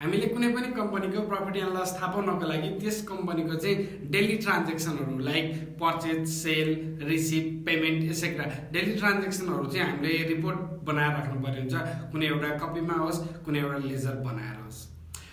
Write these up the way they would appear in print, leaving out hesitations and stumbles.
हामीले कुनै पनि कम्पनीको प्रॉफिट एन्ड लस थाहा पाउनको लागि त्यस कम्पनीको चाहिँ डेली ट्रान्ज्याक्सनहरु like purchase, sale, receive, payment etcetera daily ट्रान्ज्याक्सनहरु चाहिँ हामीले रिपोर्ट बनाएर राख्नुपर्ने हुन्छ, कुनै एउटा कपीमा होस्, कुनै एउटा लेजर बनाएर होस्।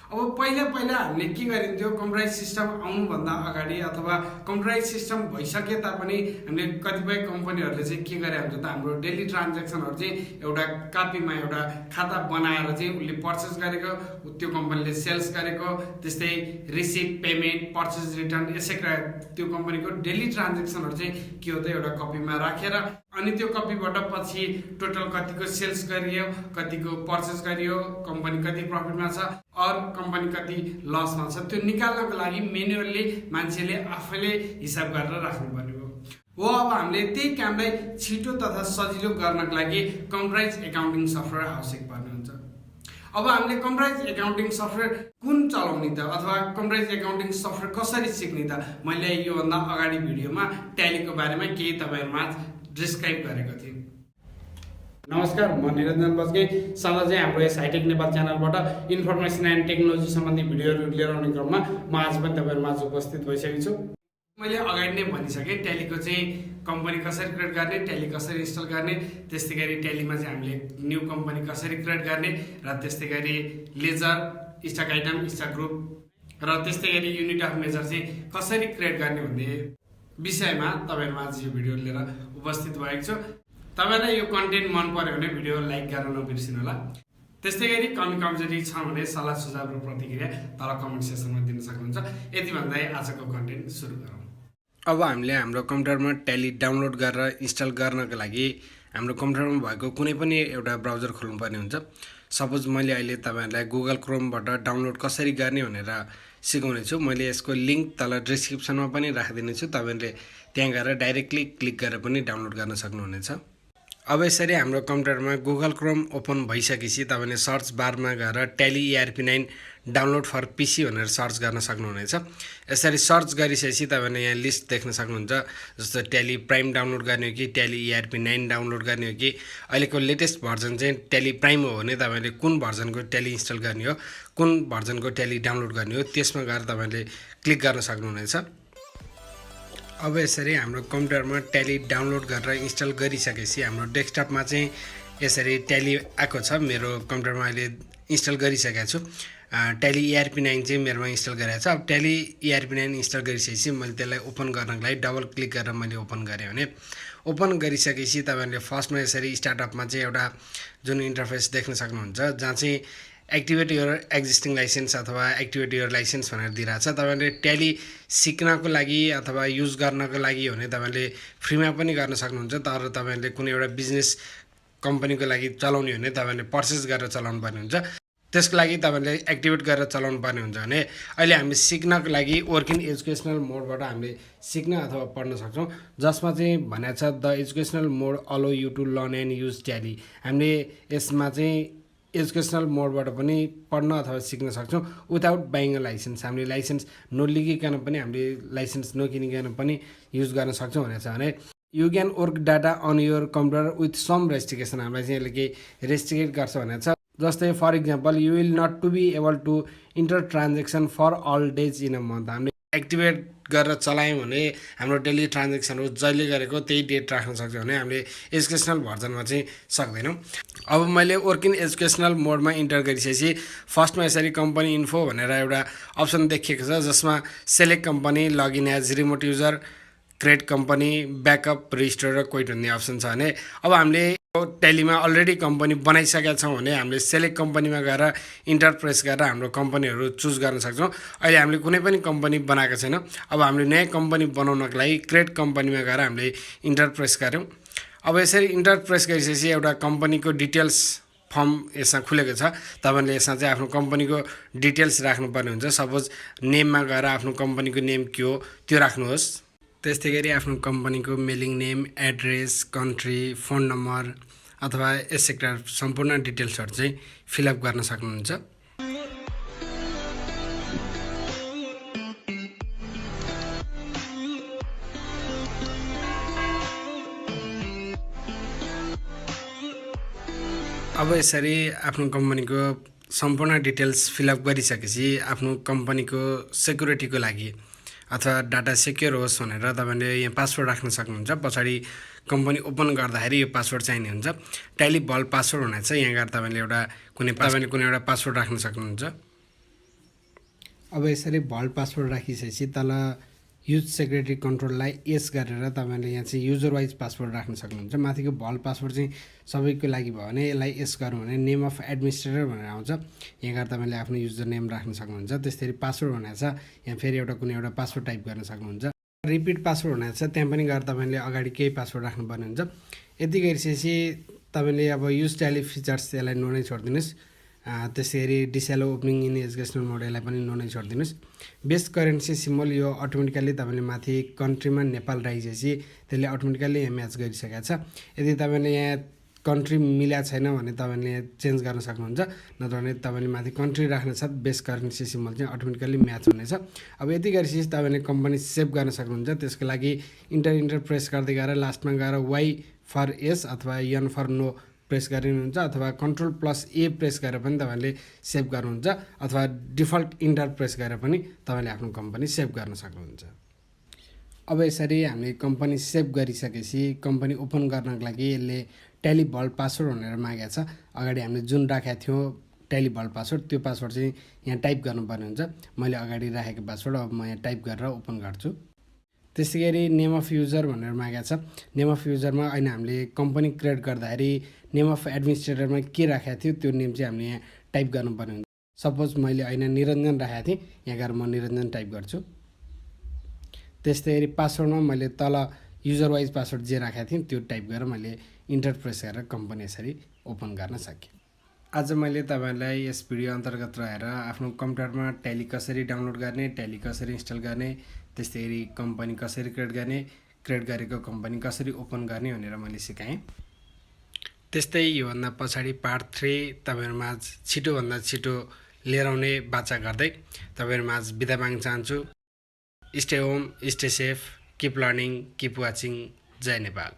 अब पहिला हामीले के गरिन्थ्यो, कम्प्युटराइज सिस्टम आउनुभन्दा अगाडि अथवा कम्प्युटराइज सिस्टम भइसके तापनि हामीले कतिपय कम्पनीहरूले चाहिँ के गरे हुन्छ त, हाम्रो डेली ट्रान्ज्याक्सनहरु चाहिँ एउटा कपीमा एउटा खाता बनाएर चाहिँ उले पर्चेज गरेको, त्यो कम्पनीले सेल्स गरेको, त्यस्तै receive, payment, purchase return et cetera त्यो कम्पनीको डेली ट्रान्ज्याक्सनहरु चाहिँ के हो त एउटा कपीमा राखेर अनि त्यो कपीबाट पछि टोटल कतिको सेल्स गरियो, कतिको पर्चेज गरियो, कम्पनी कति प्रफिटमा छ और कम्पनी कति लसमा छ, त्यो निकाल्नको लागि म्यानुअली मान्छेले आफैले हिसाब गरेर राख्नुपर्ने हो। अब हामीले त्यही कामलाई छिटो तथा सजिलो गर्नको लागि कम्प्युटराइज एकाउन्टिङ सफ्टवेयर आवश्यक पर्ने हुन्छ। अब हामीले कम्प्युटराइज एकाउन्टिङ सफ्टवेयर कुन चलाउने त अथवा कम्प्युटराइज एकाउन्टिङ सफ्टवेयर कसरी सिक्ने त, मैले यो भन्दा अगाडि भिडियोमा ट्यालीको बारेमा केही तपाईहरुमा डिस्क्राइब गरेको थिएँ। नमस्कार, म निरञ्जन बस्के। सधैँ चाहिँ हाम्रो यस हाइटेक नेपाल च्यानलबाट इन्फर्मेसन एन्ड टेक्नोलोजी सम्बन्धी भिडियोहरू लिएर आउने क्रममा म आज पनि तपाईहरुमा उपस्थित भइसकेको छु। मैले अगाडि नै भनिसकेँ ट्यालीको चाहिँ कम्पनी कसरी क्रिएट गर्ने, ट्याली कसरी इन्स्टल गर्ने, त्यस्तै गरी ट्यालीमा चाहिँ हामीले न्यू कम्पनी कसरी क्रिएट गर्ने र त्यस्तै गरी ledger, stock item, stock group र त्यस्तै गरी युनिट अफ मेजर चाहिँ कसरी क्रिएट गर्ने भन्ने विषयमा तपाईहरुमा आज यो भिडियो लिएर उपस्थित भएको छु। तपाईलाई यो कन्टेन्ट मन पर्यो भने भिडियो लाइक गर्न नबिर्सिनु होला। त्यस्तै गरी कमी कमजोरी छ भने सल्लाह सुझाव र प्रतिक्रिया तल कमेन्ट सेक्सनमा दिन सक्नुहुन्छ। यति भन्दै आजको कन्टेन्ट सुरु गरौँ। अब हामीले हाम्रो कम्प्युटरमा ट्याली डाउनलोड गरेर इन्स्टल गर्नको लागि हाम्रो कम्प्युटरमा भएको कुनै पनि एउटा ब्राउजर खोल्नुपर्ने हुन्छ। सपोज मैले अहिले तपाईहरुलाई गुगल क्रोमबाट डाउनलोड कसरी गर्ने भनेर सिकाउने छु। मैले यसको लिंक तल डिस्क्रिप्सनमा पनि राखिदिने छु, तपाईहरुले त्यहाँ गएर डाइरेक्टली क्लिक गरेर पनि डाउनलोड गर्न सक्नुहुनेछ। अब यसरी हाम्रो कम्प्युटरमा गुगल क्रोम ओपन भइसकेपछि तपाईले सर्च बारमा गएर Tally.ERP 9 डाउनलोड फर पीसी भनेर सर्च गर्न सक्नुहुनेछ। यसरी सर्च गरिसकेपछि तपाईले यहाँ लिस्ट देख्न सक्नुहुन्छ, जस्तो ट्याली प्राइम डाउनलोड गर्ने हो कि Tally.ERP 9 डाउनलोड गर्ने हो कि अहिलेको लेटेस्ट भर्जन चाहिँ ट्याली प्राइम हो भने तपाईले कुन भर्जनको ट्याली इन्स्टल गर्ने हो, कुन भर्जनको ट्याली डाउनलोड गर्ने हो, त्यसमा गएर तपाईले क्लिक गर्न सक्नुहुनेछ। अब यसरी हाम्रो कम्प्युटरमा ट्याली डाउनलोड गरेर इन्स्टल गरिसकेपछि हाम्रो डेस्कटपमा चाहिँ यसरी ट्याली आएको छ। मेरो कम्प्युटरमा अहिले इन्स्टल गरिसकेको छु। Tally.ERP 9 चाहिँ मेरोमा इन्स्टल गरेको छ। अब Tally.ERP 9 इन्स्टल गरिसकेपछि मैले त्यसलाई ओपन गर्नको लागि डबल क्लिक गरेर मैले ओपन गरेँ भने ओपन गरिसकेपछि तपाईहरुले फर्स्टमा यसरी स्टार्टअपमा चाहिँ एउटा जुन इन्टरफेस देख्न सक्नुहुन्छ, जहाँ चाहिँ एक्टिभेट योर एक्जिस्टिङ लाइसेन्स अथवा एक्टिभेट योर लाइसेन्स भनेर दिइरहेको छ। तपाईहरुले ट्याली सिक्नको लागि अथवा युज गर्नको लागि भने तपाईहरुले फ्रीमा पनि गर्न सक्नुहुन्छ, तर तपाईहरुले कुनै एउटा बिजनेस कम्पनीको लागि चलाउने हो भने तपाईहरुले पर्चेज गरेर चलाउनु पर्ने हुन्छ। त्यसको लागि तपाईहरुले एक्टिभेट गरेर चलाउनु पर्ने हुन्छ भने अहिले हामी सिक्नको लागि वर्किङ एजुकेसनल मोडबाट हामीले सिक्न अथवा पढ्न सक्छौं, जसमा चाहिँ भनेको छ the educational mode allow you to learn and use Tally. हामीले यसमा चाहिँ एजुकेसनल मोडबाट पनि पढ्न अथवा सिक्न सक्छौं विदाउट बाइङ अ लाइसेन्स। हामीले लाइसेन्स नलिगिकन पनि हामीले लाइसेन्स नकिनिकन पनि युज गर्न सक्छौं भनेको छ भने you can work data on your computer with some restriction. हामीलाई चाहिँ यसले केही रेस्ट्रिक्ट गर्छ भनेको छ। जस्तै for example you will not to be able to enter transaction for all days in a month. हामीले एक्टिभेट गरेर चलायौँ भने हाम्रो डेली ट्रान्ज्याक्सनहरु जहिले गरेको त्यही डेट राख्न सक्छौँ भने हामीले एजुकेसनल भर्जनमा चाहिँ सक्दैनौँ। अब मैले वर्किङ एजुकेसनल मोडमा इन्टर गरिसकेपछि फर्स्टमा यसरी कम्पनी इन्फो भनेर एउटा अप्सन देखिएको छ, जसमा select company, login as remote user, create company, backup, register र क्विट भन्ने अप्सन छ भने अब हामीले ट्यालीमा अलरेडी कम्पनी बनाइसकेका छौँ भने हामीले सेलेक्ट कम्पनीमा गएर इन्टर प्रेस गरेर हाम्रो कम्पनीहरू चुज गर्न सक्छौँ। अहिले हामीले कुनै पनि कम्पनी बनाएको छैन। अब हामीले नयाँ कम्पनी बनाउनको लागि क्रिएट कम्पनीमा गएर हामीले इन्टर प्रेस गर्यौँ। अब यसरी इन्टर प्रेस गरिसकेपछि एउटा कम्पनीको डिटेल्स फर्म यसमा खुलेको छ। तपाईले यसमा चाहिँ आफ्नो कम्पनीको डिटेल्स राख्नुपर्ने हुन्छ। सपोज नेममा गएर आफ्नो कम्पनीको नेम के हो त्यो राख्नुहोस्। त्यस्तै गरी आफ्नो कम्पनीको mailing name, address, country, phone number अथवा एसेक्ट्रा सम्पूर्ण डिटेल्सहरु चाहिँ फिलअप गर्न सक्नुहुन्छ। अब यसरी आफ्नो कम्पनीको सम्पूर्ण डिटेल्स फिलअप गरिसकेपछि आफ्नो कम्पनीको सेक्युरिटीको लागि अथवा डाटा सेक्योर होस् भनेर तपाईले यहाँ पासवर्ड राख्न सक्नुहुन्छ। पछाडि कम्पनी ओपन गर्दाखेरि यो पासवर्ड चाहिने हुन्छ। ट्याली भल्ट पासवर्ड हुनेछ। यहाँ गएर तपाईले कुनै एउटा पासवर्ड राख्न सक्नुहुन्छ। अब यसरी भल्ट पासवर्ड राखिसकेपछि तल युज सेक्युरिटी कन्ट्रोललाई यस गरेर तपाईले यहाँ चाहिँ युजर वाइज पासवर्ड राख्न सक्नुहुन्छ। माथिको भल्ट पासवर्ड चाहिँ सबैको लागि भयो भने यसलाई यस गर्नु भने नेम अफ एडमिनिस्ट्रेटर भनेर आउँछ। यहाँ गएर तपाईले आफ्नो युजर नेम राख्न सक्नुहुन्छ। त्यसरी पासवर्ड हुनेछ। यहाँ फेरि कुनै एउटा पासवर्ड टाइप गर्न सक्नुहुन्छ। रिपिट पासवर्ड हुनेछ। त्यहाँ पनि गएर तपाईले अगाडि केही पासवर्ड राख्नुपर्ने हुन्छ। यति गरिसकेपछि तपाईले अब युज ट्याली फिचर्स यसलाई नो नै छोडिदिनुस्। त्यसैगरी डिसेलो ओपनिङ इन एजुकेसनल मोडलाई पनि नो नै छोडिदिनुस्। बेस्ट करेन्सी सिम्बल यो अटोमेटिकली तपाईले माथि कन्ट्रीमा नेपाल राखिसकेपछि त्यसले अटोमेटिकली यहाँ म्याच गरिसकेको छ। यदि तपाईले यहाँ कन्ट्री मिलेको छैन भने तपाईले चेन्ज गर्न सक्नुहुन्छ। नत्र भने तपाईले माथि कन्ट्री राख्न साथ बेस्ट करेन्सी सिम्बल चाहिँ अटोमेटिकली म्याच हुनेछ। अब यति गरिसकेपछि तपाईले कम्पनी सेभ गर्न सक्नुहुन्छ। त्यसको लागि इन्टर प्रेस गर्दै गएर लास्टमा गएर वाई फर एस अथवा एन फर नो प्रेस गरिनुहुन्छ अथवा कन्ट्रोल+A प्रेस गरेर पनि तपाईले सेभ गर्नुहुन्छ अथवा डिफल्ट इन्टर प्रेस गरेर पनि तपाईले आफ्नो कम्पनी सेभ गर्न सक्नुहुन्छ। अब यसरी हामीले कम्पनी सेभ गरिसकेपछि कम्पनी ओपन गर्नको लागि यसले ट्याली भल्ट पासवर्ड भनेर मागेको छ। अगाडि हामीले जुन राखेको थियौँ ट्याली भल्ट पासवर्ड त्यो पासवर्ड चाहिँ यहाँ टाइप गर्नुपर्ने हुन्छ। मैले अगाडि राखेको पासवर्ड अब म यहाँ टाइप गरेर ओपन गर्छु। त्यसैगरी नेम अफ युजर भनेर मागेको छ। नेम अफ युजरमा अहिले हामीले कम्पनी क्रिएट गर्दाखेरि नेम अफ एडमिनिस्ट्रेटरमा के राखेको थियो त्यो नेम चाहिँ हामीले यहाँ टाइप गर्नुपर्ने हुन्छ। सपोज मैले अहिले निरञ्जन राखेको थिएँ। यहाँ गएर म निरञ्जन टाइप गर्छु। त्यस्तै पासवर्डमा मैले तल युजर वाइज पासवर्ड जे राखेको थिएँ त्यो टाइप गरेर मैले इन्टर प्रेस गरेर कम्पनी यसरी ओपन गर्न सकेँ। आज मैले तपाईहरुलाई यस भिडियो अन्तर्गत रहेर आफ्नो कम्प्युटरमा ट्याली कसरी डाउनलोड गर्ने, ट्याली कसरी इन्स्टल गर्ने, त्यस्तै कम्पनी कसरी क्रिएट गर्ने, क्रिएट गरेको कम्पनी कसरी ओपन गर्ने भनेर मैले सिकाएँ। त्यस्तै योभन्दा पछाडि पार्ट 3 तपाईहरुमा छिटोभन्दा छिटो लिएर आउने बाचा गर्दै तपाईहरुमा बिदा माग्न चाहन्छु। Stay home, stay safe, keep learning, keep watching. जय नेपाल।